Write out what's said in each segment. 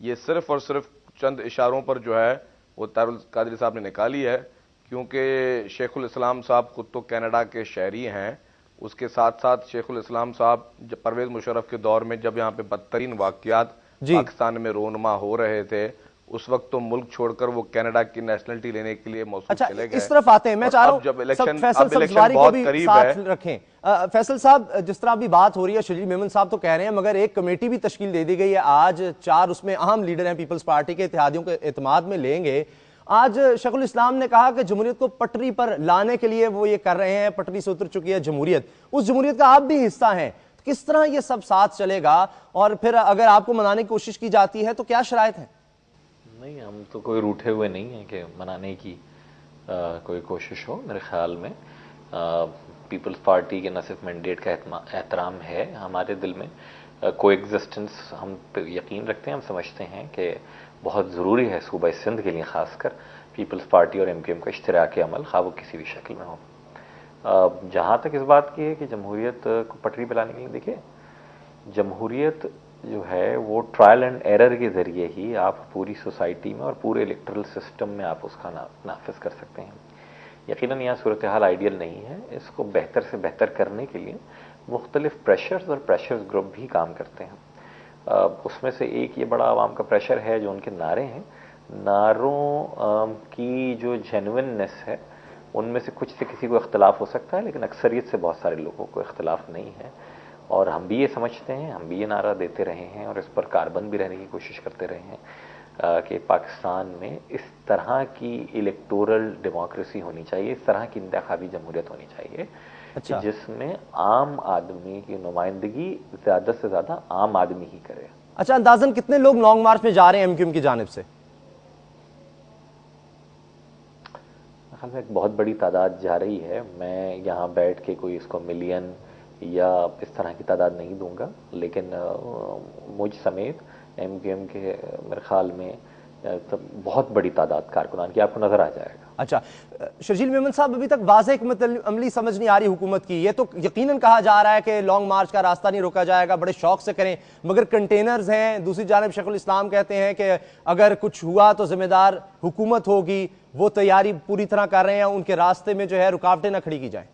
یہ صرف اور صرف چند اشاروں پر جو ہے وہ طاہر القادری صاحب نے نکالی ہے، کیونکہ شیخ الاسلام صاحب خود تو کینیڈا کے شہری ہیں، اس کے ساتھ ساتھ شیخ الاسلام صاحب پرویز مشرف کے دور میں جب یہاں پہ بدترین واقعات پاکستان میں رونما ہو رہے تھے، اس وقت تو ملک چھوڑ کر وہ کینیڈا کی نیشنلٹی لینے کے لیے موصول چلے گئے۔ اس طرف آتے ہیں، میں چاہ رہا ہوں فیصل سبزواری کو بھی ساتھ رکھیں۔ فیصل صاحب، جس طرح بھی بات ہو رہی ہے، شجیل میمن صاحب تو کہہ رہے ہیں مگر ایک کمیٹی بھی تشکیل دے دی گئی ہے آج، 4 اس میں اہم لیڈر ہیں پیپلز پارٹی کے، اتحادیوں کے اعتماد میں لیں گے۔ آج شیخ الاسلام نے کہا کہ جمہوریت کو پٹری پر لانے کے لیے وہ یہ کر رہے ہیں، پٹری سے اتر چکی ہے جمہوریت، اس جمہوریت کا آپ بھی حصہ ہیں، کس طرح یہ سب ساتھ چلے گا؟ اور پھر اگر آپ کو منانے کی کوشش کی جاتی ہے تو کیا شرائط ہیں؟ نہیں، ہم تو کوئی روٹھے ہوئے نہیں ہیں کہ منانے کی کوئی کوشش ہو۔ میرے خیال میں پیپلز پارٹی کے نہ صرف مینڈیٹ کا احترام ہے ہمارے دل میں، کو ایگزسٹنس ہم یقین رکھتے ہیں، ہم سمجھتے ہیں کہ بہت ضروری ہے صوبہ سندھ کے لیے خاص کر پیپلز پارٹی اور MQM کا اشتراک عمل، خواہ وہ کسی بھی شکل میں ہو۔ جہاں تک اس بات کی ہے کہ جمہوریت کو پٹری پہ لانے کے لیے، دیکھیں جمہوریت جو ہے وہ ٹرائل اینڈ ایرر کے ذریعے ہی آپ پوری سوسائٹی میں اور پورے الیکٹرل سسٹم میں آپ اس کا نافذ کر سکتے ہیں۔ یقیناً یہاں صورتحال آئیڈیل نہیں ہے، اس کو بہتر سے بہتر کرنے کے لیے مختلف پریشرز اور پریشرز گروپ بھی کام کرتے ہیں۔ اس میں سے ایک یہ بڑا عوام کا پریشر ہے جو ان کے نعرے ہیں، نعروں کی جو جینوئننس ہے ان میں سے کچھ سے کسی کو اختلاف ہو سکتا ہے، لیکن اکثریت سے بہت سارے لوگوں کو اختلاف نہیں ہے، اور ہم بھی یہ سمجھتے ہیں، ہم بھی یہ نعرہ دیتے رہے ہیں اور اس پر کاربند بھی رہنے کی کوشش کرتے رہے ہیں کہ پاکستان میں اس طرح کی الیکٹورل ڈیموکریسی ہونی چاہیے، اس طرح کی انتخابی جمہوریت ہونی چاہیے جس میں عام آدمی کی نمائندگی زیادہ سے زیادہ عام آدمی ہی کرے۔ اچھا، اندازاً کتنے لوگ لانگ مارچ میں جا رہے ہیں MQM کی جانب سے؟ ایک بہت بڑی تعداد جا رہی ہے، میں یہاں بیٹھ کے کوئی اس کو ملین یا اس طرح کی تعداد نہیں دوں گا، لیکن مجھ سمیت MQM کے میرے خیال میں بہت بڑی تعداد کارکنان کی آپ کو نظر آ جائے گا۔ اچھا شجیل میمن صاحب، ابھی تک واضح حکمت عملی سمجھ نہیں آ رہی حکومت کی، یہ تو یقیناً کہا جا رہا ہے کہ لانگ مارچ کا راستہ نہیں روکا جائے گا، بڑے شوق سے کریں، مگر کنٹینرز ہیں، دوسری جانب شیخ الاسلام کہتے ہیں کہ اگر کچھ ہوا تو ذمہ دار حکومت ہوگی، وہ تیاری پوری طرح کر رہے ہیں، ان کے راستے میں جو ہے رکاوٹیں نہ کھڑی کی جائیں۔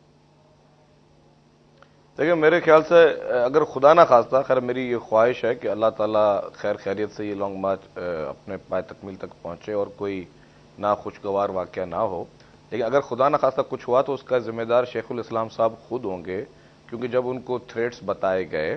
دیکھیں میرے خیال سے اگر خدا نہ خواستہ، خیر میری یہ خواہش ہے کہ اللہ تعالیٰ خیر خیریت سے یہ لانگ مارچ اپنے پائے تکمیل تک پہنچے اور کوئی ناخوشگوار واقعہ نہ ہو، لیکن اگر خدا نہ خواستہ کچھ ہوا تو اس کا ذمہ دار شیخ الاسلام صاحب خود ہوں گے، کیونکہ جب ان کو تھریٹس بتائے گئے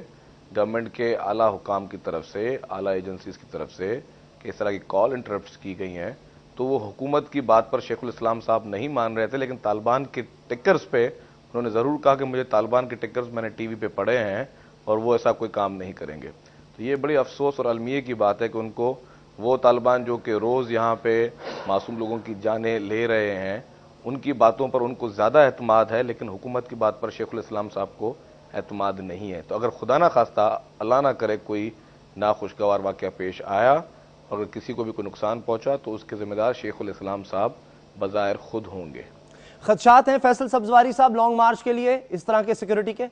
گورنمنٹ کے اعلیٰ حکام کی طرف سے، اعلیٰ ایجنسیز کی طرف سے کہ اس طرح کی کال انٹرپٹس کی گئی ہیں، تو وہ حکومت کی بات پر شیخ الاسلام صاحب نہیں مان رہے تھے، لیکن طالبان کے ٹکرز پہ انہوں نے ضرور کہا کہ مجھے طالبان کے ٹکرز میں نے ٹی وی پہ پڑھے ہیں اور وہ ایسا کوئی کام نہیں کریں گے۔ تو یہ بڑی افسوس اور المیے کی بات ہے کہ ان کو وہ طالبان جو کہ روز یہاں پہ معصوم لوگوں کی جانیں لے رہے ہیں، ان کی باتوں پر ان کو زیادہ اعتماد ہے، لیکن حکومت کی بات پر شیخ الاسلام صاحب کو اعتماد نہیں ہے۔ تو اگر خدا نہ خواستہ اللہ نہ کرے کوئی ناخوشگوار واقعہ پیش آیا اور اگر کسی کو بھی کوئی نقصان پہنچا تو اس کے ذمہ دار شیخ الاسلام صاحب بظاہر خود ہوں گے۔ خدشات ہیں فیصل سبزواری صاحب لانگ مارچ کے لیے اس طرح کے سیکیورٹی کے؟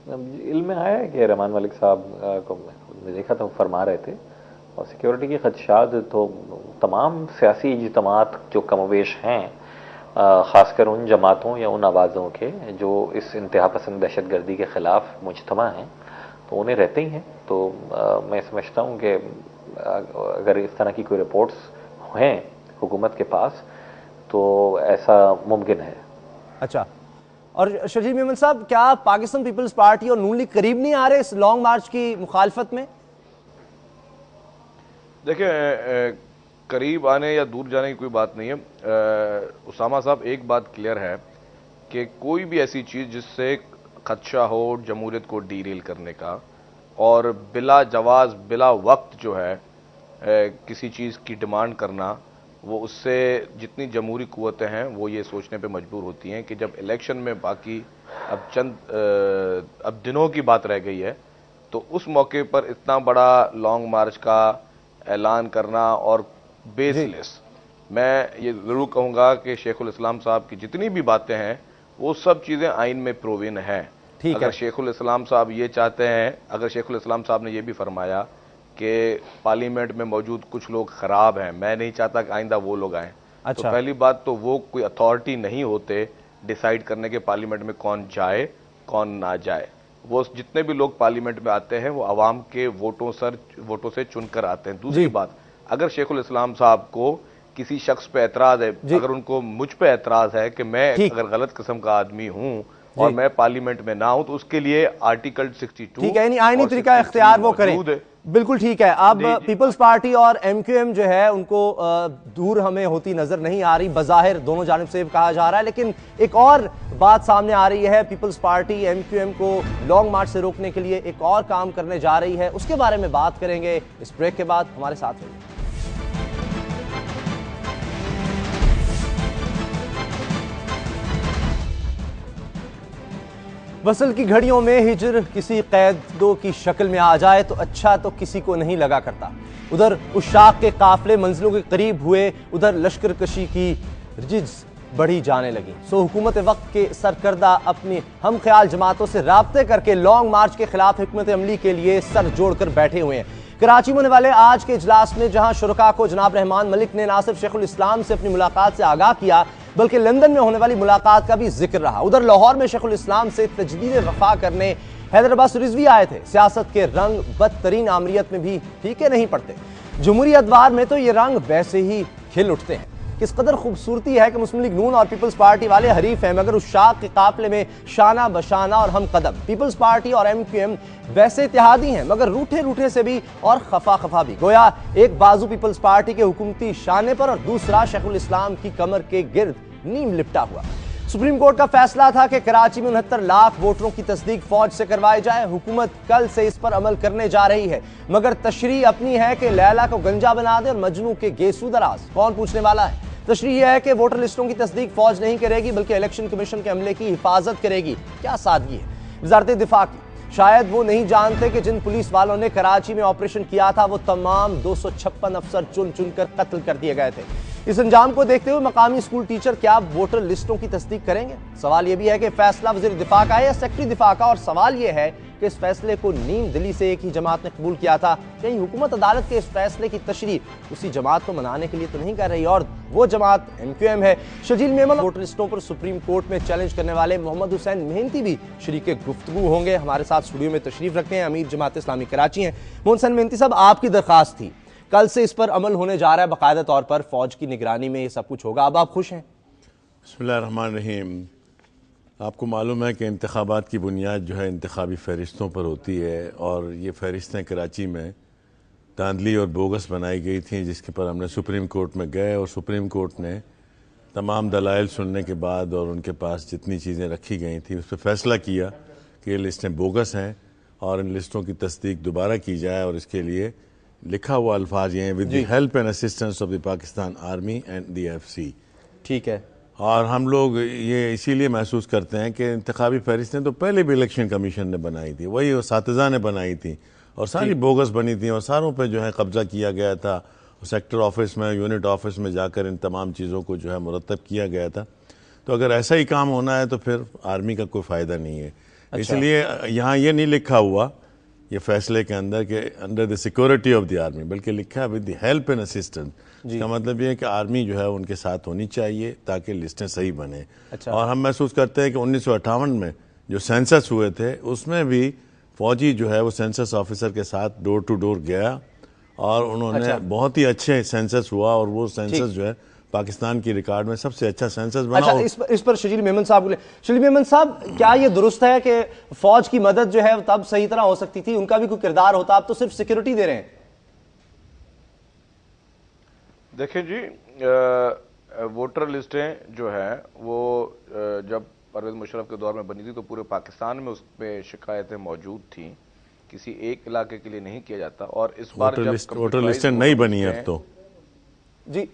علم میں آیا ہے کہ رحمان ملک صاحب کو میں دیکھا تھا وہ فرما رہے تھے، اور سیکیورٹی کے خدشات تو تمام سیاسی اجتماعات جو کم و بیش ہیں، خاص کر ان جماعتوں یا ان آوازوں کے جو اس انتہا پسند دہشت گردی کے خلاف مجتمع ہیں، تو انہیں رہتے ہی ہیں۔ تو میں سمجھتا ہوں کہ اگر اس طرح کی کوئی رپورٹس ہیں حکومت کے پاس تو ایسا ممکن ہے۔ اچھا، اور شجیل میمن صاحب، کیا پاکستان پیپلز پارٹی اور نون لیگ قریب نہیں آ رہے اس لانگ مارچ کی مخالفت میں؟ دیکھیں قریب آنے یا دور جانے کی کوئی بات نہیں ہے۔ اسامہ صاحب، ایک بات کلیئر ہے کہ کوئی بھی ایسی چیز جس سے خدشہ ہو جمہوریت کو ڈیریل کرنے کا اور بلا جواز بلا وقت جو ہے کسی چیز کی ڈیمانڈ کرنا، وہ اس سے جتنی جمہوری قوتیں ہیں وہ یہ سوچنے پہ مجبور ہوتی ہیں کہ جب الیکشن میں باقی اب دنوں کی بات رہ گئی ہے، تو اس موقع پر اتنا بڑا لانگ مارچ کا اعلان کرنا اور بیس لیس، میں یہ ضرور کہوں گا کہ شیخ الاسلام صاحب کی جتنی بھی باتیں ہیں وہ سب چیزیں آئین میں پروون ہیں، اگر شیخ الاسلام صاحب یہ چاہتے ہیں، اگر شیخ الاسلام صاحب نے یہ بھی فرمایا کہ پارلیمنٹ میں موجود کچھ لوگ خراب ہیں، میں نہیں چاہتا کہ آئندہ وہ لوگ آئیں، تو پہلی بات تو وہ کوئی اتھارٹی نہیں ہوتے ڈیسائیڈ کرنے کے پارلیمنٹ میں کون جائے کون نہ جائے. وہ جتنے بھی لوگ پارلیمنٹ میں آتے ہیں وہ عوام کے ووٹوں سے چن کر آتے ہیں. دوسری بات، اگر شیخ الاسلام صاحب کو کسی شخص پہ اعتراض ہے، اگر ان کو مجھ پہ اعتراض ہے کہ میں اگر غلط قسم کا آدمی ہوں اور میں پارلیمنٹ میں نہ ہوں، تو اس کے لیے آرٹیکل 62 ٹھیک ہے، یعنی آئینی طریقہ اختیار وہ کریں. بالکل ٹھیک ہے. اب پیپلز پارٹی اور ایم کیو ایم جو ہے ان کو دور ہمیں ہوتی نظر نہیں آ رہی، بظاہر دونوں جانب سے کہا جا رہا ہے، لیکن ایک اور بات سامنے آ رہی ہے. Peoples Party M Q M کو لانگ مارچ سے روکنے کے لیے ایک اور کام کرنے جا رہی ہے. اس کے بارے میں بات کریں گے اس بریک کے بعد. ہمارے ساتھ رہیے. وصل کی گھڑیوں میں ہجر کسی قیدوں کی شکل میں آ جائے تو اچھا تو کسی کو نہیں لگا کرتا. ادھر عشاق کے قافلے منزلوں کے قریب ہوئے، ادھر لشکر کشی کی رجز بڑھی جانے لگی. سو حکومت وقت کے سرکردہ اپنی ہم خیال جماعتوں سے رابطے کر کے لانگ مارچ کے خلاف حکمت عملی کے لیے سر جوڑ کر بیٹھے ہوئے ہیں. کراچی میں ہونے والے آج کے اجلاس میں جہاں شرکاء کو جناب رحمان ملک نے نہ صرف شیخ الاسلام سے اپنی ملاقات سے آگاہ کیا بلکہ لندن میں ہونے والی ملاقات کا بھی ذکر رہا. ادھر لاہور میں شیخ الاسلام سے تجدید وفا کرنے حیدر عباس رضوی آئے تھے. سیاست کے رنگ بدترین آمریت میں بھی پھیکے نہیں پڑتے. جمہوری ادوار میں تو یہ رنگ ویسے ہی کھل اٹھتے ہیں. کس قدر خوبصورتی ہے کہ مسلم لیگ نون اور پیپلز پارٹی والے حریف ہیں، مگر عشاق کے قافلے میں شانہ بشانہ اور ہم قدم. پیپلز پارٹی اور ایم کیو ایم ویسے اتحادی ہیں مگر روٹھے روٹھے سے بھی اور خفا خفا بھی. گویا ایک بازو پیپلز پارٹی کے حکومتی شانے پر اور دوسرا شیخ الاسلام کی کمر کے گرد نیم لپٹا ہوا. سپریم کورٹ کا فیصلہ تھا کہ کراچی میں 69 لاکھ ووٹروں کی تصدیق فوج سے کروائی جائے. حکومت کل سے اس پر عمل کرنے جا رہی ہے مگر تشریح اپنی ہے کہ لیلا کو گنجا بنا دے اور مجنو کے گیسو دراز. کون پوچھنے والا ہے؟ تشریح یہ ہے کہ ووٹر لسٹوں کی تصدیق فوج نہیں کرے گی بلکہ الیکشن کمیشن کے عملے کی حفاظت کرے گی. کیا سادگی ہے وزارت دفاع کی. شاید وہ نہیں جانتے کہ جن پولیس والوں نے کراچی میں آپریشن کیا تھا وہ تمام 256 افسر چن چن کر قتل کر دیے گئے تھے. اس انجام کو دیکھتے ہوئے مقامی اسکول ٹیچر کیا ووٹر لسٹوں کی تصدیق کریں گے؟ سوال یہ بھی ہے کہ فیصلہ وزیر دفاع کا ہے یا سیکرٹری دفاع کا، اور سوال یہ ہے کہ اس فیصلے کو نیم دلی سے ایک ہی جماعت نے قبول کیا تھا. کہیں حکومت عدالت کے اس فیصلے کی تشریح اسی جماعت کو منانے کے لیے تو نہیں کر رہی، اور وہ جماعت ایم کیو ایم ہے. شجیل میمن ووٹر لسٹوں پر سپریم کورٹ میں چیلنج کرنے والے محمد حسین مہنتی بھی شریک گفتگو ہوں گے. ہمارے ساتھ اسٹوڈیو میں تشریف رکھتے ہیں، امیر جماعت اسلامی کراچی ہیں. محمد حسین مہنتی صاحب، آپ کی درخواست تھی، کل سے اس پر عمل ہونے جا رہا ہے، باقاعدہ طور پر فوج کی نگرانی میں یہ سب کچھ ہوگا. اب آپ خوش ہیں؟ بسم اللہ الرحمن الرحیم. آپ کو معلوم ہے کہ انتخابات کی بنیاد جو ہے انتخابی فہرستوں پر ہوتی ہے، اور یہ فہرستیں کراچی میں دھاندلی اور بوگس بنائی گئی تھیں، جس کے پر ہم نے سپریم کورٹ میں گئے اور سپریم کورٹ نے تمام دلائل سننے کے بعد اور ان کے پاس جتنی چیزیں رکھی گئی تھیں اس پہ فیصلہ کیا کہ یہ لسٹیں بوگس ہیں اور ان لسٹوں کی تصدیق دوبارہ کی جائے. اور اس کے لیے لکھا ہوا الفاظ یہ ہیں with the help and assistance of the Pakistan army and the F C. ٹھیک ہے. اور ہم لوگ یہ اسی لیے محسوس کرتے ہیں کہ انتخابی فہرستیں تو پہلے بھی الیکشن کمیشن نے بنائی تھی، وہی اساتذہ نے بنائی تھی اور ساری بوگس بنی تھیں اور ساروں پہ جو ہے قبضہ کیا گیا تھا. سیکٹر آفس میں، یونٹ آفس میں جا کر ان تمام چیزوں کو جو ہے مرتب کیا گیا تھا. تو اگر ایسا ہی کام ہونا ہے تو پھر آرمی کا کوئی فائدہ نہیں ہے. اس لیے یہاں یہ نہیں لکھا ہوا یہ فیصلے کے اندر کہ under the security of the army, بلکہ لکھا ہے with the help and assistance. اس کا مطلب یہ ہے کہ آرمی جو ہے ان کے ساتھ ہونی چاہیے تاکہ لسٹیں صحیح بنیں. اور ہم محسوس کرتے ہیں کہ 1958 میں جو سینسس ہوئے تھے اس میں بھی فوجی جو ہے وہ سینسس آفیسر کے ساتھ ڈور ٹو ڈور گیا اور انہوں نے بہت ہی اچھے سینسس ہوا، اور وہ سینسس جو ہے پاکستان کی ریکارڈ میں سب سے اچھا سینسس بنا. اس پر شجیل میمن صاحب بولے. شجیل میمن صاحب، کیا یہ درست ہے کہ فوج کی مدد جو ہے تب صحیح طرح ہو سکتی تھی، ان کا بھی کوئی کردار ہوتا؟ آپ تو صرف سیکیورٹی دے رہے ہیں. دیکھیں جی، ووٹر لسٹیں جو ہیں وہ جب پرویز مشرف کے دور میں بنی تھی تو پورے پاکستان میں اس پہ شکایتیں موجود تھیں، کسی ایک علاقے کے لیے نہیں کیا جاتا. اور اس بار جب ووٹر لسٹیں نہیں بنی اب تو جی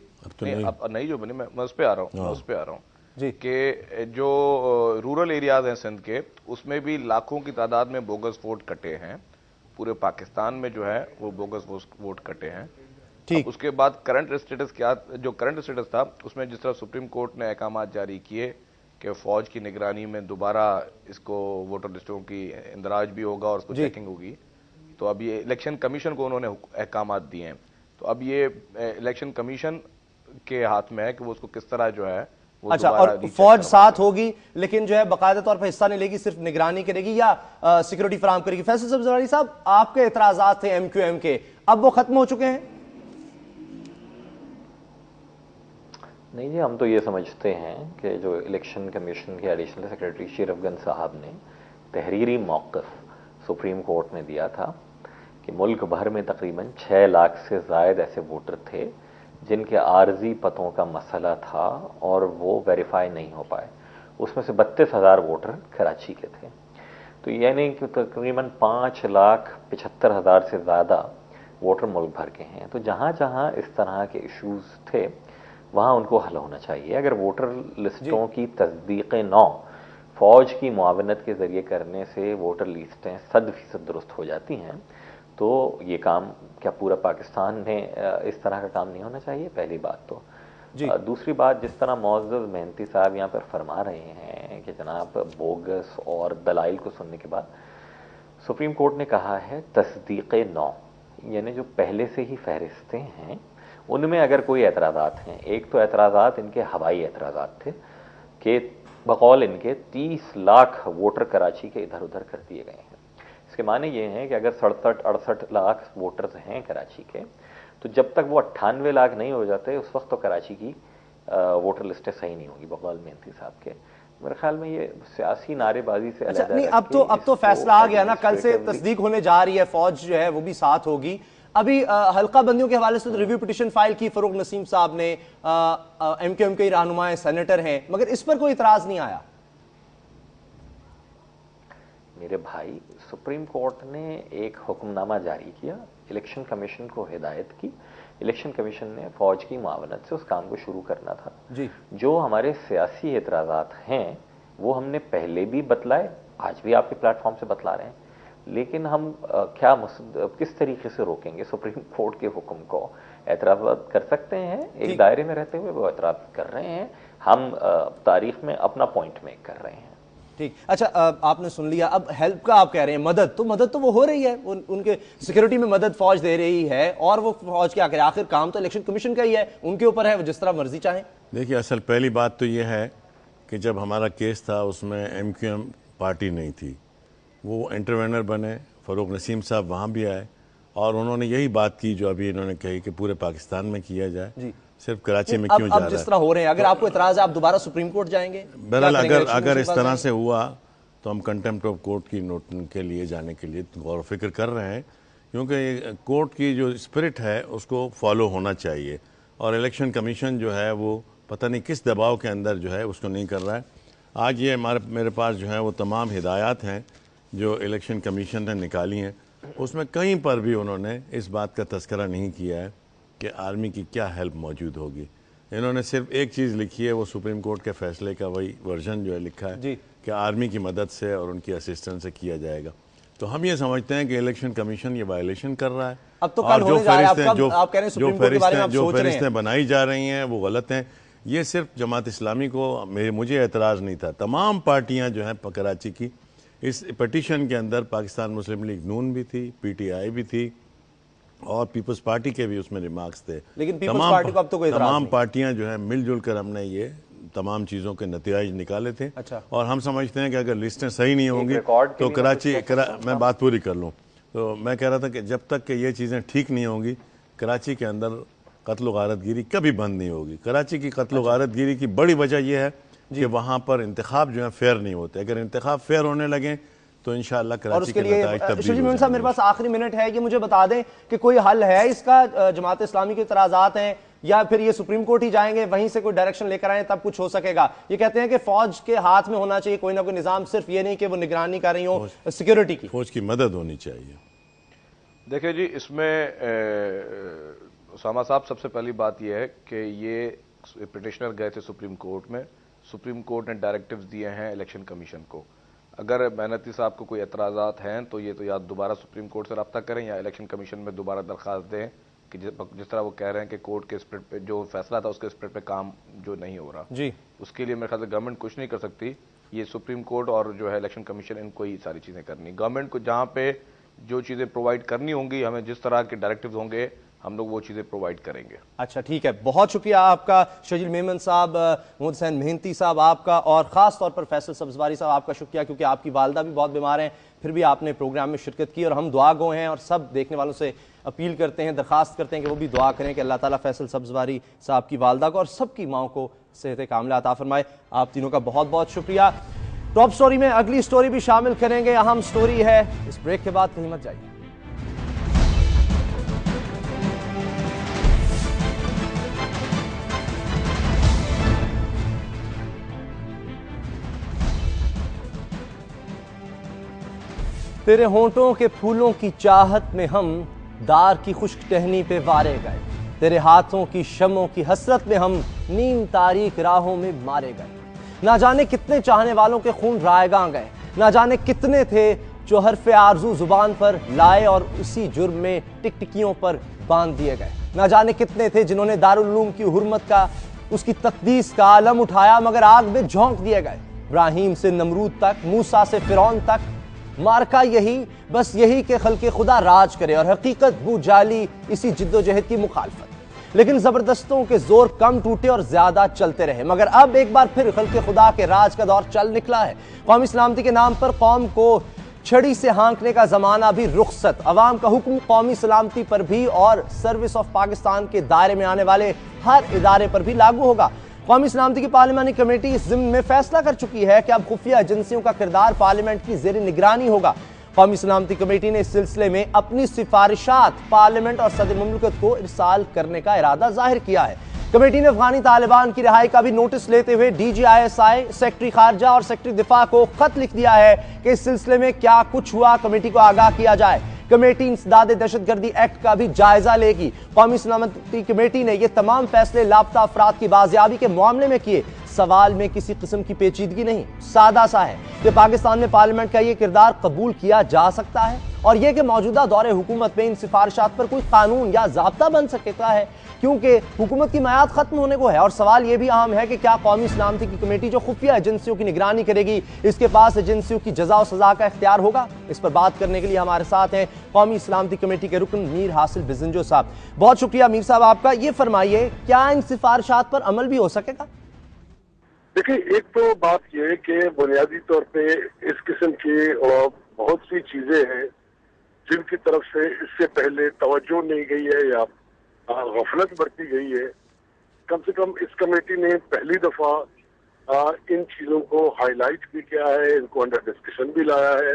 نہیں جو بنی، میں اس پہ آ رہا ہوں کہ جو رورل ایریاز ہیں سندھ کے، اس میں بھی لاکھوں کی تعداد میں بوگس ووٹ کٹے ہیں. پورے پاکستان میں جو ہے وہ بوگس ووٹ کٹے ہیں. اس کے بعد کرنٹ اسٹیٹس کیا، جو کرنٹ اسٹیٹس تھا اس میں جس طرح سپریم کورٹ نے احکامات جاری کیے کہ فوج کی نگرانی میں دوبارہ اس کو ووٹر لسٹوں کی اندراج بھی ہوگا اور اس کو چیکنگ ہوگی. تو اب یہ الیکشن کمیشن کو انہوں نے احکامات دیے ہیں, تو اب یہ الیکشن کمیشن کے ہاتھ میں ہے کہ وہ اس کو کس طرح جو ہے وہ اچھا, اور فوج ساتھ ہوگی لیکن جو ہے باقاعدہ طور پر حصہ نہیں لے گی, صرف نگرانی کرے گی یا سیکورٹی فراہم کرے گی. فیصل صاحب زرداری صاحب, آپ کے اعتراضات تھے ایم کیو ایم کے, اب وہ ختم ہو چکے ہیں؟ نہیں جی, ہم تو یہ سمجھتے ہیں کہ جو الیکشن کمیشن کے ایڈیشنل سیکریٹری شریف گنج صاحب نے تحریری موقف سپریم کورٹ میں دیا تھا کہ ملک بھر میں تقریباً 6 لاکھ سے زائد ایسے ووٹر تھے جن کے عارضی پتوں کا مسئلہ تھا اور وہ ویریفائی نہیں ہو پائے. اس میں سے 32,000 ووٹر کراچی کے تھے. تو یعنی کہ تقریباً 5,75,000 سے زیادہ ووٹر ملک بھر کے ہیں. تو جہاں جہاں اس طرح کے ایشوز تھے وہاں ان کو حل ہونا چاہیے. اگر ووٹر لسٹوں کی تصدیق نو فوج کی معاونت کے ذریعے کرنے سے ووٹر لسٹیں 100% درست ہو جاتی ہیں تو یہ کام کیا پورا پاکستان میں اس طرح کا کام نہیں ہونا چاہیے؟ پہلی بات تو. دوسری بات, جس طرح معزز مہنتی صاحب یہاں پر فرما رہے ہیں کہ جناب بوگس اور دلائل کو سننے کے بعد سپریم کورٹ نے کہا ہے تصدیق نو, یعنی جو پہلے سے ہی فہرستیں ہیں ان میں اگر کوئی اعتراضات ہیں. ایک تو اعتراضات ان کے ہوائی اعتراضات تھے کہ بقول ان کے 30 لاکھ ووٹر کراچی کے ادھر ادھر کر دیے گئے ہیں. اس کے معنی یہ ہیں کہ اگر 67-68 لاکھ ووٹرز ہیں کراچی کے, تو جب تک وہ 98 لاکھ نہیں ہو جاتے اس وقت تو کراچی کی ووٹر لسٹیں صحیح نہیں ہوگی بقول مہنتی صاحب کے. میرے خیال میں یہ سیاسی نعرے بازی سے اچھا نہیں, اب تو فیصلہ آ گیا نا, کل سے تصدیق ہونے جا رہی ہے, فوج جو ہے وہ بھی ساتھ ہوگی. ابھی حلقہ بندیوں کے حوالے سے ریویو پٹیشن فائل کی فروغ نسیم صاحب نے, ایم کیو ایم کے رہنما سینیٹر ہیں, مگر اس پر کوئی اعتراض نہیں آیا. میرے بھائی, سپریم کورٹ نے ایک حکم نامہ جاری کیا, الیکشن کمیشن کو ہدایت کی, الیکشن کمیشن نے فوج کی معاونت سے اس کام کو شروع کرنا تھا. جو ہمارے سیاسی اعتراضات ہیں وہ ہم نے پہلے بھی بتلائے, آج بھی آپ کے پلیٹ فارم سے بتلا رہے ہیں, لیکن ہم کس طریقے سے روکیں گے سپریم کورٹ کے حکم کو؟ اعتراضات کر سکتے ہیں, ایک دائرے میں رہتے ہوئے وہ اعتراض کر رہے ہیں, ہم تاریخ میں اپنا پوائنٹ میک کر رہے ہیں. ٹھیک, اچھا آپ نے سن لیا. اب ہیلپ کا آپ کہہ رہے ہیں, مدد تو وہ ہو رہی ہے, ان کے سیکورٹی میں مدد فوج دے رہی ہے, اور وہ فوج کیا کرے, آخر کام تو الیکشن کمیشن کا ہی ہے, ان کے اوپر ہے, وہ جس طرح مرضی چاہیں. دیکھیے, اصل پہلی بات تو یہ ہے کہ جب ہمارا کیس تھا اس میں ایم کیو ایم پارٹی نہیں تھی, وہ انٹروینر بنے, فروغ نسیم صاحب وہاں بھی آئے اور انہوں نے یہی بات کی جو ابھی انہوں نے کہی کہ پورے پاکستان میں کیا جائے, صرف کراچی میں کیوں جا رہا ہے. اب جس طرح ہو رہے ہیں, اگر آپ کو اعتراض ہے آپ دوبارہ سپریم کورٹ جائیں گے؟ بہرحال اگر اس طرح سے ہوا تو ہم کنٹمپٹ آف کورٹ کی نوٹ کے لیے جانے کے لیے غور و فکر کر رہے ہیں, کیونکہ کورٹ کی جو اسپرٹ ہے اس کو فالو ہونا چاہیے, اور الیکشن کمیشن جو ہے وہ پتہ نہیں کس دباؤ کے اندر جو ہے اس کو نہیں کر رہا ہے. آج یہ میرے پاس جو ہے وہ تمام ہدایات ہیں جو الیکشن کمیشن نے نکالی ہیں, اس میں کہیں پر بھی انہوں نے اس بات کا تذکرہ نہیں کیا ہے کہ آرمی کی کیا ہیلپ موجود ہوگی. انہوں نے صرف ایک چیز لکھی ہے, وہ سپریم کورٹ کے فیصلے کا وہی ورژن جو ہے لکھا ہے کہ آرمی کی مدد سے اور ان کی اسسٹنس سے کیا جائے گا. تو ہم یہ سمجھتے ہیں کہ الیکشن کمیشن یہ وائلیشن کر رہا ہے, اب تو کل ہونے جا رہا ہے, جو فہرستیں بنائی جا رہی ہیں وہ غلط ہیں. یہ صرف جماعت اسلامی کو, مجھے اعتراض نہیں تھا, تمام پارٹیاں جو ہیں کراچی کی اس پٹیشن کے اندر, پاکستان مسلم لیگ نون بھی تھی, پی ٹی آئی بھی تھی, اور پیپلز پارٹی کے بھی اس میں ریمارکس تھے. لیکن پیپلز پارٹی کو اب تو کوئی اعتراض نہیں. تمام پارٹیاں جو ہیں مل جل کر ہم نے یہ تمام چیزوں کے نتائج نکالے تھے, اور ہم سمجھتے ہیں کہ اگر لسٹیں صحیح نہیں ہوں گی تو کراچی, میں بات پوری کر لوں, تو میں کہہ رہا تھا کہ جب تک کہ یہ چیزیں ٹھیک نہیں ہوں گی کراچی کے اندر قتل و غارت گیری کبھی بند نہیں ہوگی. کراچی کی قتل و غارت گیری کی بڑی وجہ یہ ہے کہ وہاں پر انتخاب جو ہیں فیئر نہیں ہوتے. اگر انتخاب فیئر ہونے لگیں تو انشاءاللہ کراچی کے نتائج تبدیل ہو جائیں گے. میرے پاس آخری منٹ ہے, یہ مجھے بتا دیں کہ کوئی حل ہے اس کا؟ جماعت اسلامی کے اعتراضات ہیں یا پھر یہ سپریم کورٹ ہی جائیں گے, وہیں سے کوئی ڈائریکشن لے کر آئیں تب کچھ ہو سکے گا؟ یہ کہتے ہیں کہ فوج کے ہاتھ میں ہونا چاہیے کوئی نہ کوئی نظام, صرف یہ نہیں کہ وہ نگرانی کر رہی ہوں سیکیورٹی کی, فوج کی مدد ہونی چاہیے. دیکھیں جی, اس میں اسامہ صاحب سب سے پہلی بات یہ ہے کہ یہ پٹیشنر گئے تھے سپریم کورٹ میں, سپریم کورٹ نے ڈائریکٹیوز دیے ہیں الیکشن کمیشن کو. اگر مہنتی صاحب کو کوئی اعتراضات ہیں تو یہ تو یا دوبارہ سپریم کورٹ سے رابطہ کریں یا الیکشن کمیشن میں دوبارہ درخواست دیں کہ جس طرح وہ کہہ رہے ہیں کہ کورٹ کے اسپرٹ پہ جو فیصلہ تھا اس کے اسپرٹ پہ کام جو نہیں ہو رہا جی اس کے لیے میرے خیال سے گورنمنٹ کچھ نہیں کر سکتی. یہ سپریم کورٹ اور جو ہے الیکشن کمیشن ان کو ہی ساری چیزیں کرنی. گورنمنٹ کو جہاں پہ جو چیزیں پرووائڈ کرنی ہوں گی, ہمیں جس طرح کے ڈائریکٹیوز ہوں گے ہم لوگ وہ چیزیں پرووائڈ کریں گے. اچھا ٹھیک ہے, بہت شکریہ آپ کا شجیل میمن صاحب, محمد حسین مہنتی صاحب آپ کا, اور خاص طور پر فیصل سبزواری صاحب آپ کا شکریہ, کیونکہ آپ کی والدہ بھی بہت بیمار ہیں, پھر بھی آپ نے پروگرام میں شرکت کی, اور ہم دعا گو ہیں اور سب دیکھنے والوں سے اپیل کرتے ہیں, درخواست کرتے ہیں کہ وہ بھی دعا کریں کہ اللہ تعالیٰ فیصل سبزواری صاحب کی والدہ کو اور سب کی ماؤں کو صحت کاملہ عطا فرمائے. آپ تینوں کا بہت بہت شکریہ. ٹاپ سٹوری میں اگلی سٹوری بھی شامل کریں گے, اہم سٹوری ہے. اس بریک کے بعد کہیں مت جائیے. تیرے ہونٹوں کے پھولوں کی چاہت میں ہم دار کی خشک ٹہنی پہ وارے گئے, تیرے ہاتھوں کی شمعوں کی حسرت میں ہم نیم تاریک راہوں میں مارے گئے. نہ جانے کتنے چاہنے والوں کے خون رائیگاں گئے, نہ جانے کتنے تھے جو حرف آرزو زبان پر لائے اور اسی جرم میں ٹکٹکیوں پر باندھ دیے گئے. نہ جانے کتنے تھے جنہوں نے دارالعلوم کی حرمت کا, اس کی تقدیس کا علم اٹھایا مگر آگ میں جھونک دیے گئے. ابراہیم سے نمرود تک, موسیٰ سے فرعون تک, مارکا یہی, بس یہی کہ خلق خدا راج کرے اور حقیقت وہ جعلی, اسی جد و جہد کی مخالفت. لیکن زبردستوں کے زور کم ٹوٹے اور زیادہ چلتے رہے, مگر اب ایک بار پھر خلق خدا کے راج کا دور چل نکلا ہے. قومی سلامتی کے نام پر قوم کو چھڑی سے ہانکنے کا زمانہ بھی رخصت. عوام کا حکم قومی سلامتی پر بھی اور سروس آف پاکستان کے دائرے میں آنے والے ہر ادارے پر بھی لاگو ہوگا. قومی سلامتی کی پارلیمانی کمیٹی اس ضمن میں فیصلہ کر چکی ہے کہ اب خفیہ ایجنسیوں کا کردار پارلیمنٹ کی زیر نگرانی ہوگا. قومی سلامتی کمیٹی نے اس سلسلے میں اپنی سفارشات پارلیمنٹ اور صدر مملکت کو ارسال کرنے کا ارادہ ظاہر کیا ہے. کمیٹی نے افغانی طالبان کی رہائی کا بھی نوٹس لیتے ہوئے D G I S I, secretary خارجہ اور سیکٹری دفاع کو خط لکھ دیا ہے کہ اس سلسلے میں کیا کچھ ہوا کمیٹی کو آگاہ کیا جائے. کمیٹی انسداد دہشت گردی ایکٹ کا بھی جائزہ لے گی. قومی سلامتی کمیٹی نے یہ تمام فیصلے لاپتہ افراد کی بازیابی کے معاملے میں کیے. سوال میں کسی قسم کی پیچیدگی نہیں, سادہ سا ہے کہ پاکستان میں پارلیمنٹ کا یہ کردار قبول کیا جا سکتا ہے, اور یہ کہ موجودہ دور حکومت میں ان سفارشات پر کوئی قانون یا ضابطہ بن سکتا ہے, کیونکہ حکومت کی میعاد ختم ہونے کو ہے. اور سوال یہ بھی اہم ہے کہ کیا قومی سلامتی کی کمیٹی جو خفیہ ایجنسیوں کی نگرانی کرے گی, اس کے پاس ایجنسیوں کی جزا و سزا کا اختیار ہوگا؟ اس پر بات کرنے کے لیے ہمارے ساتھ ہیں قومی سلامتی کمیٹی کے رکن میر حاصل بزنجو صاحب. بہت شکریہ میر صاحب آپ کا. یہ فرمائیے, کیا ان سفارشات پر عمل بھی ہو سکے گا؟ دیکھیں, ایک تو بات یہ ہے کہ بنیادی طور پہ اس قسم کی بہت سی چیزیں ہیں جن کی طرف سے اس سے پہلے توجہ نہیں گئی ہے یا غفلت برتی گئی ہے. کم سے کم اس کمیٹی نے پہلی دفعہ ان چیزوں کو ہائی لائٹ بھی کیا ہے, ان کو انڈر ڈسکشن بھی لایا ہے.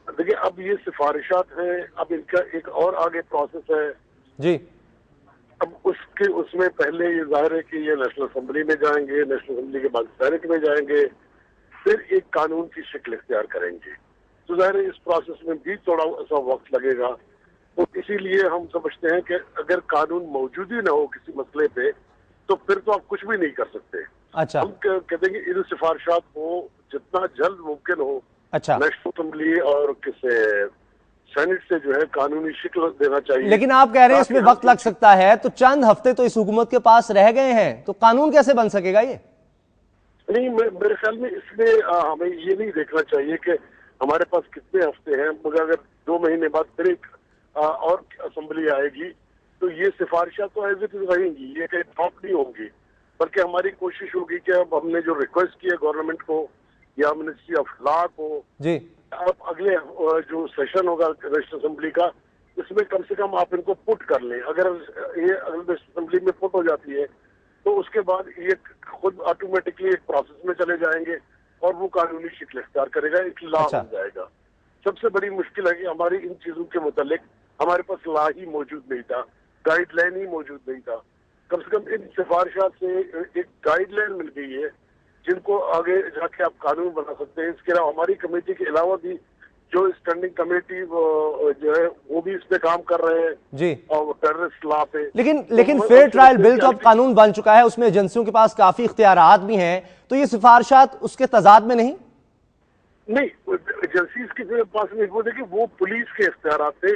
دیکھیں, اب یہ سفارشات ہیں, اب ان کا ایک اور آگے پروسیس ہے جی. اب اس میں پہلے یہ ظاہر ہے کہ یہ نیشنل اسمبلی میں جائیں گے, نیشنل اسمبلی کے بعد سینٹ میں جائیں گے, پھر ایک قانون کی شکل اختیار کریں گے. تو ظاہر ہے اس پروسیس میں بھی تھوڑا سا وقت لگے گا. تو اسی لیے ہم سمجھتے ہیں کہ اگر قانون موجود ہی نہ ہو کسی مسئلے پہ تو پھر تو آپ کچھ بھی نہیں کر سکتے. اچھا, ہم کہتے ہیں کہ ان سفارشات کو جتنا جلد ممکن ہو اچھا, نیشنل اسمبلی اور سینٹ سے جو ہے قانونی شکل دینا چاہیے. لیکن آپ کہہ رہے ہیں اس میں وقت لگ سکتا ہے, تو چند ہفتے تو اس حکومت کے پاس رہ گئے ہیں, تو قانون کیسے بن سکے گا؟ یہ نہیں, میرے خیال میں اس میں ہمیں یہ نہیں دیکھنا چاہیے کہ ہمارے پاس کتنے ہفتے ہیں, مگر اگر 2 مہینے بعد پھر ایک اور اسمبلی آئے گی تو یہ سفارشات تو ایز اٹ از رہیں گی, یہ کہ ڈراپ نہیں ہوں گی, بلکہ ہماری کوشش ہوگی کہ اب ہم نے جو ریکویسٹ کی ہے گورنمنٹ کو یا منسٹری آف لا کو, جی, اب اگلے جو سیشن ہوگا نیشنل اسمبلی کا, اس میں کم سے کم آپ ان کو پٹ کر لیں. اگر یہ نیشنل اسمبلی میں پٹ ہو جاتی ہے تو اس کے بعد یہ خود آٹومیٹکلی ایک پروسیس میں چلے جائیں گے اور وہ قانونی شکل اختیار کرے گا, ایک لا بن جائے گا. سب سے بڑی مشکل ہے کہ ہماری ان چیزوں کے متعلق ہمارے پاس لا ہی موجود نہیں تھا, گائیڈ لائن ہی موجود نہیں تھا. کم سے کم ان سفارشات سے ایک گائیڈ لائن مل گئی ہے جن کو آگے جا کے آپ قانون بنا سکتے ہیں. اس کے علاوہ ہماری کمیٹی کے علاوہ بھی جو اسٹینڈنگ کمیٹی جو ہے وہ بھی اس پہ کام کر رہے ہیں جی, اور ٹیررسٹ لا پہ. لیکن فیئر ٹرائل بل تو اب قانون بن چکا ہے, اس میں ایجنسیوں کے پاس کافی اختیارات بھی ہیں, تو یہ سفارشات اس کے تضاد میں نہیں؟ نہیں, ایجنسیز کے پاس نہیں, وہ دیکھیں وہ پولیس کے اختیارات تھے.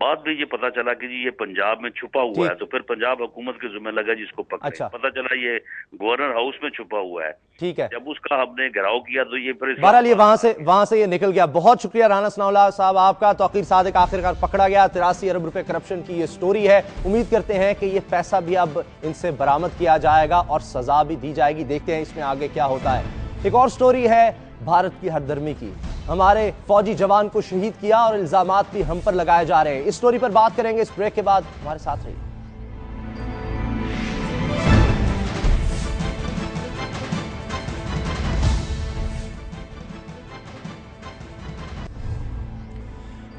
بعد میں یہ پتا چلا کہ جی یہ پنجاب میں چھپا ہوا ہے, تو پھر پنجاب حکومت کے ذمہ لگا جس کو پکڑے. اچھا. پتا چلا یہ گورنر ہاؤس میں چھپا ہوا ہے. ٹھیک ہے, جب اس کا ہم نے گھراؤ کیا تو یہ پھر بہرحال یہ وہاں سے یہ نکل گیا. بہت شکریہ رانا ثناء اللہ صاحب آپ کا. توقیر صادق آخرکار پکڑا گیا. 83 ارب روپے کرپشن کی یہ سٹوری ہے. امید کرتے ہیں کہ یہ پیسہ بھی اب ان سے برآمد کیا جائے گا اور سزا بھی دی جائے گی. دیکھتے ہیں اس میں آگے کیا ہوتا ہے. ایک اور سٹوری ہے بھارت کی ہردرمی کی. ہمارے فوجی جوان کو شہید کیا اور الزامات بھی ہم پر لگائے جا رہے ہیں. اس سٹوری پر بات کریں گے اس بریک کے بعد. ہمارے ساتھ رہیے.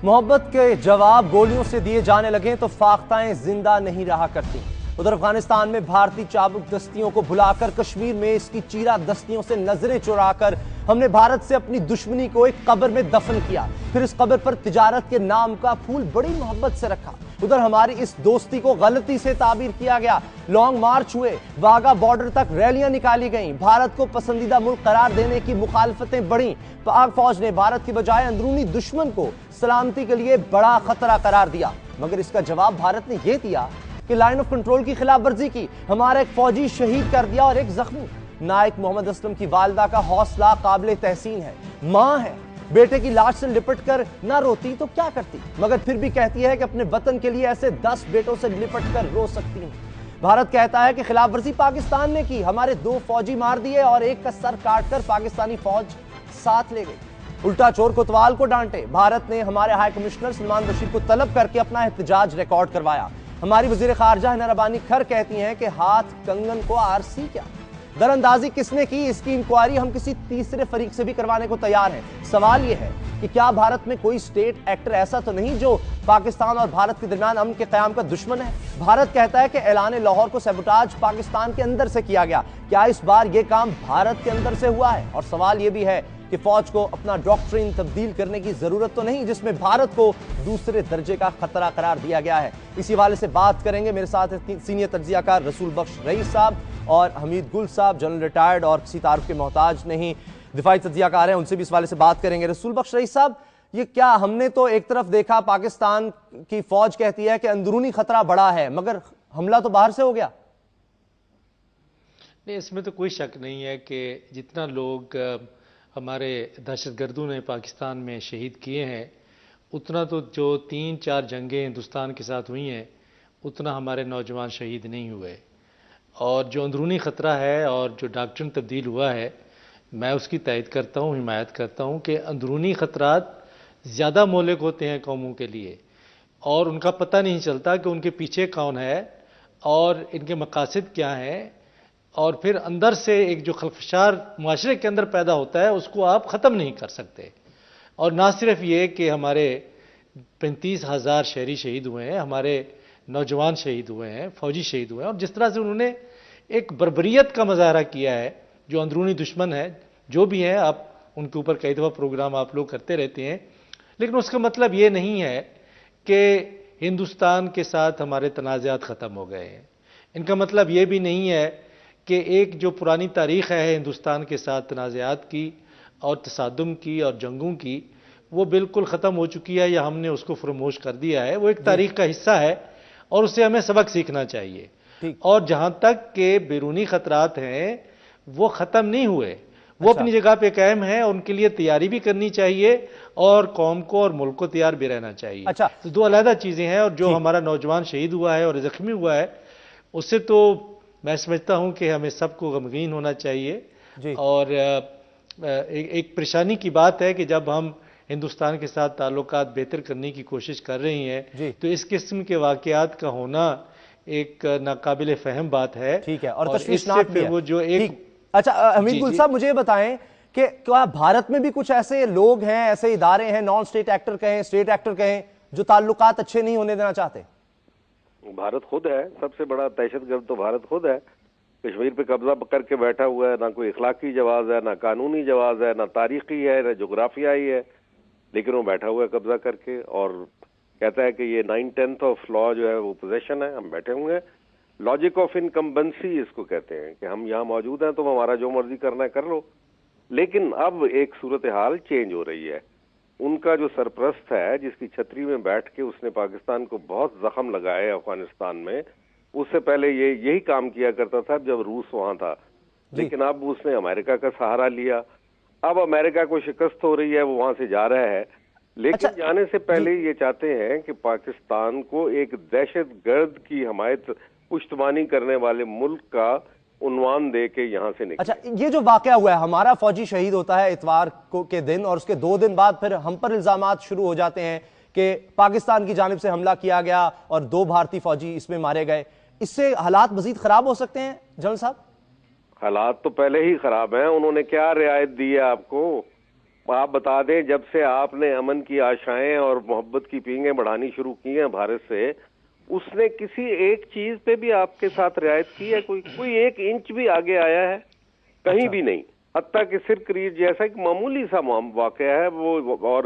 محبت کے جواب گولیوں سے دیے جانے لگیں تو فاختائیں زندہ نہیں رہا کرتی. ادھر افغانستان میں بھارتی چابک دستیوں کو بھلا کر کشمیر میں اس کی چیرہ دستیوں سے نظریں چرا کر ہم نے بھارت سے اپنی دشمنی کو ایک قبر میں دفن کیا. پھر اس قبر پر تجارت کے نام کا پھول بڑی محبت سے رکھا. ادھر ہماری اس دوستی کو غلطی سے تعبیر کیا گیا. لانگ مارچ ہوئے, واگا بارڈر تک ریلیاں نکالی گئیں, بھارت کو پسندیدہ ملک قرار دینے کی مخالفتیں بڑھیں. پاک فوج نے بھارت کی بجائے اندرونی دشمن کو سلامتی کے لیے بڑا خطرہ قرار دیا. مگر اس کا جواب بھارت نے یہ دیا کہ لائن آف کنٹرول کی خلاف ورزی کی, ہمارا ایک فوجی شہید کر دیا اور ایک زخمی. نائک محمد اسلم کی والدہ کا حوصلہ قابل تحسین ہے. ماں ہے, بیٹے کی لاش سے لپٹ کر نہ روتی تو کیا کرتی, مگر پھر بھی کہتی ہے کہ اپنے وطن کے لیے ایسے 10 بیٹوں سے لپٹ کر رو سکتی ہوں. بھارت کہتا ہے کہ خلاف ورزی پاکستان نے کی, ہمارے 2 فوجی مار دیے اور ایک کا سر کاٹ کر پاکستانی فوج ساتھ لے گئی. الٹا چور کوتوال کو ڈانٹے. بھارت نے ہمارے ہائی کمشنر سلمان بشیر کو طلب کر کے اپنا احتجاج ریکارڈ کروایا. ہماری وزیر خارجہ ہنا ربانی کھر کہتی ہیں کہ ہاتھ کنگن کو آرسی کیا. در اندازی کس نے کی, اس کی انکوائری ہم کسی تیسرے فریق سے بھی کروانے کو تیار ہیں. سوال یہ ہے کہ کیا بھارت میں کوئی سٹیٹ ایکٹر ایسا تو نہیں جو پاکستان اور بھارت کے درمیان امن کے قیام کا دشمن ہے. بھارت کہتا ہے کہ اعلان لاہور کو سیبوٹاج پاکستان کے اندر سے کیا گیا. کیا اس بار یہ کام بھارت کے اندر سے ہوا ہے؟ اور سوال یہ بھی ہے کہ فوج کو اپنا ڈاکٹرین تبدیل کرنے کی ضرورت تو نہیں جس میں بھارت کو دوسرے درجے کا خطرہ قرار دیا گیا ہے. اسی حوالے سے بات کریں گے. میرے ساتھ سینئر تجزیہ کار رسول بخش رئیس صاحب اور حمید گل صاحب, جنرل ریٹائرڈ اور کسی تعارف کے محتاج نہیں, دفاعی تجزیہ کار ہیں. ان سے بھی اس حوالے سے بات کریں گے. رسول بخش رئیس صاحب, یہ کیا ہم نے تو ایک طرف دیکھا پاکستان کی فوج کہتی ہے کہ اندرونی خطرہ بڑا ہے, مگر حملہ تو باہر سے ہو گیا. نہیں, اس میں تو کوئی شک نہیں ہے کہ جتنا لوگ ہمارے دہشت گردوں نے پاکستان میں شہید کیے ہیں, اتنا تو جو 3-4 جنگیں ہندوستان کے ساتھ ہوئی ہیں اتنا ہمارے نوجوان شہید نہیں ہوئے. اور جو اندرونی خطرہ ہے اور جو ڈاکٹرن تبدیل ہوا ہے, میں اس کی تائید کرتا ہوں, حمایت کرتا ہوں کہ اندرونی خطرات زیادہ مہلک ہوتے ہیں قوموں کے لیے, اور ان کا پتہ نہیں چلتا کہ ان کے پیچھے کون ہے اور ان کے مقاصد کیا ہیں, اور پھر اندر سے ایک جو خلفشار معاشرے کے اندر پیدا ہوتا ہے اس کو آپ ختم نہیں کر سکتے. اور نہ صرف یہ کہ ہمارے 35,000 شہری شہید ہوئے ہیں, ہمارے نوجوان شہید ہوئے ہیں, فوجی شہید ہوئے ہیں, اور جس طرح سے انہوں نے ایک بربریت کا مظاہرہ کیا ہے. جو اندرونی دشمن ہے جو بھی ہیں, آپ ان کے اوپر کئی دفعہ پروگرام آپ لوگ کرتے رہتے ہیں, لیکن اس کا مطلب یہ نہیں ہے کہ ہندوستان کے ساتھ ہمارے تنازعات ختم ہو گئے ہیں. ان کا مطلب یہ بھی نہیں ہے کہ ایک جو پرانی تاریخ ہے ہندوستان کے ساتھ تنازعات کی اور تصادم کی اور جنگوں کی, وہ بالکل ختم ہو چکی ہے یا ہم نے اس کو فراموش کر دیا ہے. وہ ایک تاریخ کا حصہ ہے اور اس سے ہمیں سبق سیکھنا چاہیے. اور جہاں تک کہ بیرونی خطرات ہیں وہ ختم نہیں ہوئے, وہ اپنی جگہ پہ قائم ہیں, ان کے لیے تیاری بھی کرنی چاہیے اور قوم کو اور ملک کو تیار بھی رہنا چاہیے. تو 2 علیحدہ چیزیں ہیں. اور جو ہمارا نوجوان شہید ہوا ہے اور زخمی ہوا ہے, اس سے تو میں سمجھتا ہوں کہ ہمیں سب کو غمگین ہونا چاہیے. اور ایک پریشانی کی بات ہے کہ جب ہم ہندوستان کے ساتھ تعلقات بہتر کرنے کی کوشش کر رہے ہیں تو اس قسم کے واقعات کا ہونا ایک ناقابل فہم بات ہے. ٹھیک ہے, اور تشویشناک بھی ہے. وہ جو ایک اچھا حمید گل صاحب, مجھے یہ بتائیں کہ کیا بھارت میں بھی کچھ ایسے لوگ ہیں, ایسے ادارے ہیں, نان سٹیٹ ایکٹر کہیں, سٹیٹ ایکٹر کہیں, جو تعلقات اچھے نہیں ہونے دینا چاہتے؟ بھارت خود ہے سب سے بڑا دہشت گرد, تو بھارت خود ہے. کشمیر پہ قبضہ کر کے بیٹھا ہوا ہے, نہ کوئی اخلاقی جواز ہے, نہ قانونی جواز ہے, نہ تاریخی ہے, نہ جغرافیائی ہے, لیکن وہ بیٹھا ہوا ہے قبضہ کر کے, اور کہتا ہے کہ یہ 9/10 آف لا جو ہے وہ پوزیشن ہے, ہم بیٹھے ہوئے ہیں. لاجک آف انکمبنسی اس کو کہتے ہیں کہ ہم یہاں موجود ہیں تو ہمارا جو مرضی کرنا ہے کر لو. لیکن اب ایک صورتحال چینج ہو رہی ہے. ان کا جو سرپرست ہے جس کی چھتری میں بیٹھ کے اس نے پاکستان کو بہت زخم لگائے افغانستان میں، اس سے پہلے یہی کام کیا کرتا تھا جب روس وہاں تھا، لیکن اب اس نے امریکہ کا سہارا لیا، اب امریکہ کو شکست ہو رہی ہے، وہ وہاں سے جا رہا ہے، لیکن جانے سے پہلے یہ چاہتے ہیں کہ پاکستان کو ایک دہشت گرد کی حمایت پشتبانی کرنے والے ملک کا عنوان دے کے یہاں سے نکلے۔ اچھا، یہ جو واقعہ ہوا ہے، ہمارا فوجی شہید ہوتا ہے اتوار کے دن، اور اس کے 2 دن بعد پھر ہم پر الزامات شروع ہو جاتے ہیں کہ پاکستان کی جانب سے حملہ کیا گیا اور 2 بھارتی فوجی اس میں مارے گئے، اس سے حالات مزید خراب ہو سکتے ہیں جنرل صاحب؟ حالات تو پہلے ہی خراب ہیں، انہوں نے کیا رعایت دی ہے آپ کو؟ آپ بتا دیں، جب سے آپ نے امن کی آشائیں اور محبت کی پینگیں بڑھانی شروع کی ہیں بھارت سے، اس نے کسی ایک چیز پہ بھی آپ کے ساتھ رعایت کی ہے؟ کوئی 1 انچ بھی آگے آیا ہے؟ کہیں بھی نہیں، حتیٰ کہ سرکریز جیسا ایک معمولی سا واقعہ ہے وہ، اور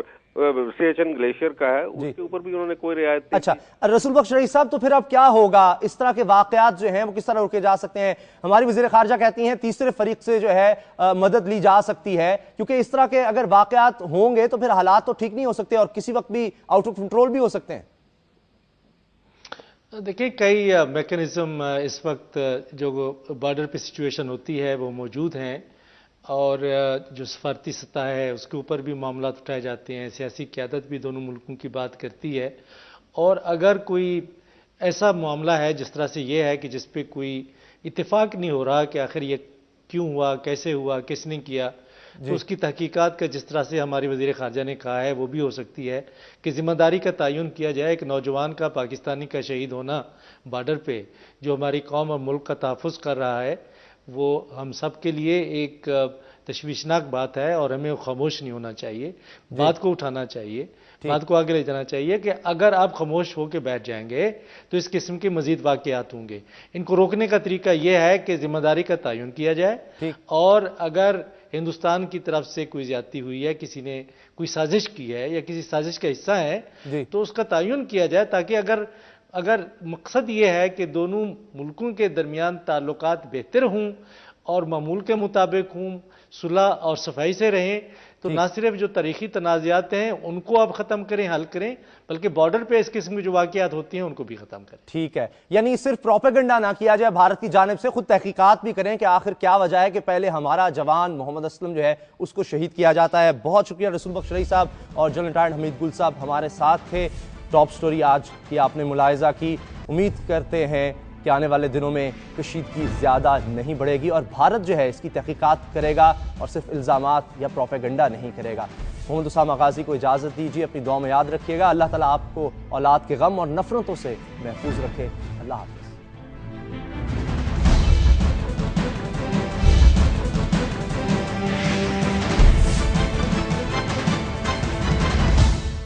سیچن گلیشیئر کا ہے، اس کے اوپر بھی انہوں نے کوئی رعایت نہیں۔ اچھا رسول بخش رئیس صاحب، تو پھر اب کیا ہوگا؟ اس طرح کے واقعات جو ہیں وہ کس طرح روکے جا سکتے ہیں؟ ہماری وزیر خارجہ کہتی ہیں تیسرے فریق سے جو ہے مدد لی جا سکتی ہے، کیونکہ اس طرح کے اگر واقعات ہوں گے تو پھر حالات تو ٹھیک نہیں ہو سکتے اور کسی وقت بھی آؤٹ آف کنٹرول بھی ہو سکتے ہیں۔ دیکھیں، کئی میکانزم اس وقت جو بارڈر پہ سچویشن ہوتی ہے وہ موجود ہیں، اور جو سفارتی سطح ہے اس کے اوپر بھی معاملات اٹھائے جاتے ہیں، سیاسی قیادت بھی دونوں ملکوں کی بات کرتی ہے، اور اگر کوئی ایسا معاملہ ہے جس طرح سے یہ ہے کہ جس پہ کوئی اتفاق نہیں ہو رہا کہ آخر یہ کیوں ہوا، کیسے ہوا، کس نے کیا، تو اس کی تحقیقات کا جس طرح سے ہماری وزیر خارجہ نے کہا ہے وہ بھی ہو سکتی ہے کہ ذمہ داری کا تعین کیا جائے۔ ایک نوجوان کا، پاکستانی کا شہید ہونا بارڈر پہ، جو ہماری قوم اور ملک کا تحفظ کر رہا ہے، وہ ہم سب کے لیے ایک تشویشناک بات ہے، اور ہمیں خاموش نہیں ہونا چاہیے، بات کو اٹھانا چاہیے، بات کو آگے لے جانا چاہیے کہ اگر آپ خاموش ہو کے بیٹھ جائیں گے تو اس قسم کے مزید واقعات ہوں گے۔ ان کو روکنے کا طریقہ یہ ہے کہ ذمہ داری کا تعین کیا جائے، اور اگر ہندوستان کی طرف سے کوئی زیادتی ہوئی ہے، کسی نے کوئی سازش کی ہے یا کسی سازش کا حصہ ہے، تو اس کا تعین کیا جائے، تاکہ اگر مقصد یہ ہے کہ دونوں ملکوں کے درمیان تعلقات بہتر ہوں اور معمول کے مطابق ہوں، صلح اور صفائی سے رہیں، تو نہ صرف جو تاریخی تنازعات ہیں ان کو آپ ختم کریں، حل کریں، بلکہ بارڈر پہ اس قسم کی جو واقعات ہوتی ہیں ان کو بھی ختم کریں۔ ٹھیک ہے، یعنی صرف پروپیگنڈا نہ کیا جائے بھارت کی جانب سے، خود تحقیقات بھی کریں کہ آخر کیا وجہ ہے کہ پہلے ہمارا جوان محمد اسلم جو ہے اس کو شہید کیا جاتا ہے۔ بہت شکریہ رسول بخش رئیس صاحب اور جنرل ریٹائرڈ حمید گل صاحب ہمارے ساتھ تھے۔ ٹاپ سٹوری آج کی آپ نے ملاحظہ کی، امید کرتے ہیں کہ آنے والے دنوں میں کشیدگی زیادہ نہیں بڑھے گی اور بھارت جو ہے اس کی تحقیقات کرے گا اور صرف الزامات یا پروپیگنڈا نہیں کرے گا۔ محمد اسامہ غازی کو اجازت دیجیے، اپنی دعا میں یاد رکھیے گا۔ اللہ تعالیٰ آپ کو اولاد کے غم اور نفرتوں سے محفوظ رکھے۔ اللہ حافظ۔